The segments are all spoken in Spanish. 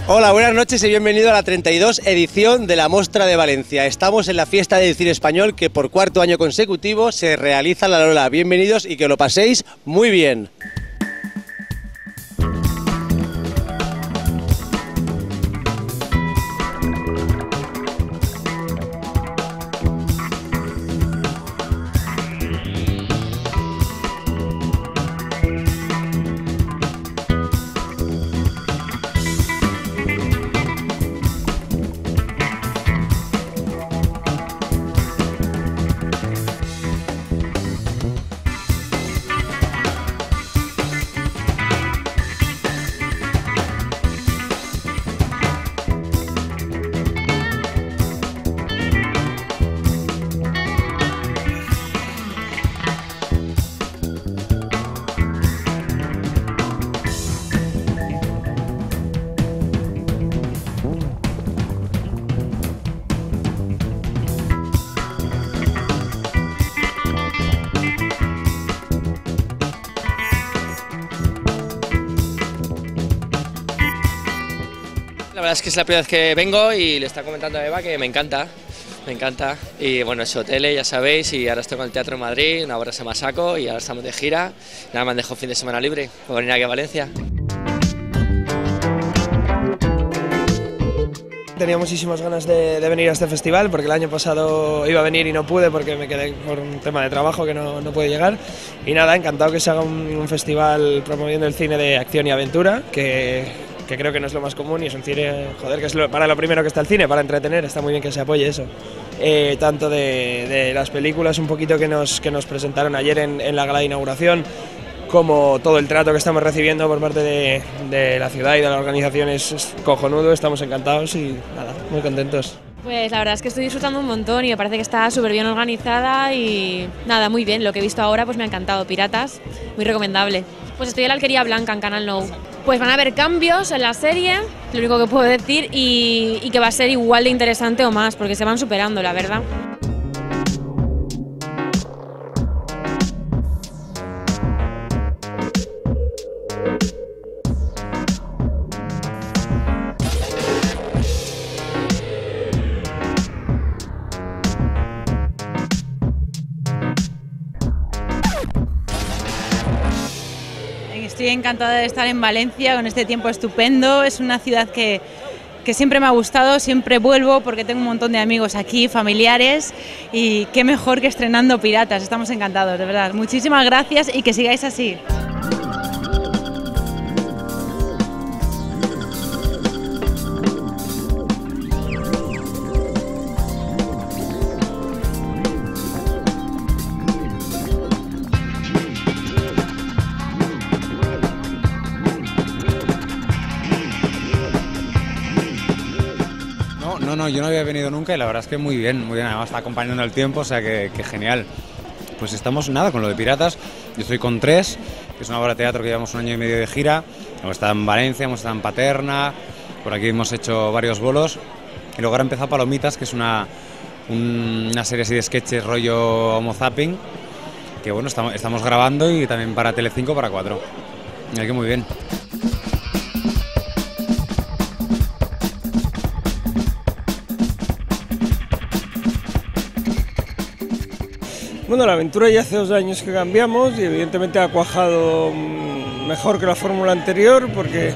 Hola, buenas noches y bienvenido a la 32 edición de la Mostra de Valencia. Estamos en la fiesta del cine español que por cuarto año consecutivo se realiza en la Lola. Bienvenidos y que lo paséis muy bien. La verdad es que es la primera vez que vengo y le está comentando a Eva que me encanta, y bueno, es hotel, ya sabéis, y ahora estoy con el Teatro Madrid, una obra se llama Saco y ahora estamos de gira, nada me han dejado fin de semana libre, por venir aquí a Valencia. Tenía muchísimas ganas de venir a este festival porque el año pasado iba a venir y no pude porque me quedé por un tema de trabajo que no pude llegar. Y nada, encantado que se haga un festival promoviendo el cine de acción y aventura, que creo que no es lo más común y es un cine, joder, que es para lo primero que está el cine, para entretener, está muy bien que se apoye eso. Tanto de las películas un poquito que nos presentaron ayer en la gala de inauguración, como todo el trato que estamos recibiendo por parte de la ciudad y de la organización es cojonudo, estamos encantados y nada, muy contentos. Pues la verdad es que estoy disfrutando un montón y me parece que está súper bien organizada y nada, muy bien, lo que he visto ahora pues me ha encantado, Piratas, muy recomendable. Pues estoy en la Alquería Blanca en Canal Nou. Pues van a haber cambios en la serie, lo único que puedo decir, y que va a ser igual de interesante o más, porque se van superando, la verdad. Estoy encantada de estar en Valencia con este tiempo estupendo, es una ciudad que siempre me ha gustado, siempre vuelvo porque tengo un montón de amigos aquí, familiares, y qué mejor que estrenando Piratas, estamos encantados, de verdad. Muchísimas gracias y que sigáis así. No, yo no había venido nunca y la verdad es que muy bien, además está acompañando el tiempo, o sea que genial. Pues estamos nada con lo de Piratas, yo estoy con Tres, que es una obra de teatro que llevamos un año y medio de gira, hemos estado en Valencia, hemos estado en Paterna, por aquí hemos hecho varios bolos y luego ahora ha empezado Palomitas, que es una serie así de sketches rollo Homo Zapping, que bueno, estamos grabando y también para Telecinco, para 4, y que muy bien. Bueno, la aventura ya hace 2 años que cambiamos y evidentemente ha cuajado mejor que la fórmula anterior porque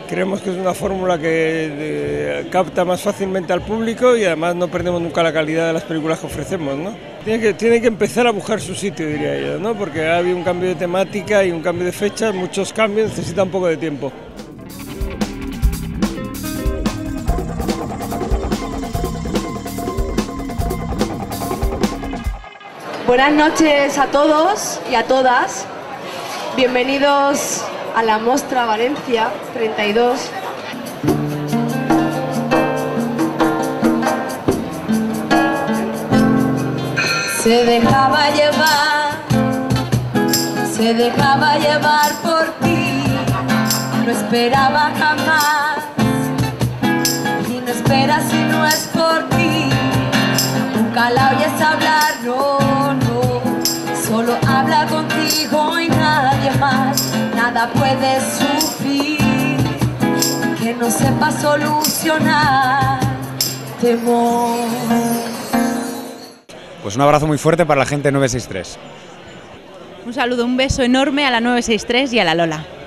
creemos que es una fórmula que capta más fácilmente al público y además no perdemos nunca la calidad de las películas que ofrecemos, ¿no? Tiene que empezar a buscar su sitio, diría yo, ¿no? Porque ha habido un cambio de temática y un cambio de fecha, muchos cambios, necesita un poco de tiempo. Buenas noches a todos y a todas. Bienvenidos a la Mostra Valencia 32. Se dejaba llevar por ti, no esperaba jamás, y no esperas si no es por ti. Nunca la oyes hablar, no, no, solo habla contigo y nadie más. Nada puede sufrir que no sepa solucionar temor. Pues un abrazo muy fuerte para la gente 963. Un saludo, un beso enorme a la 963 y a la Lola.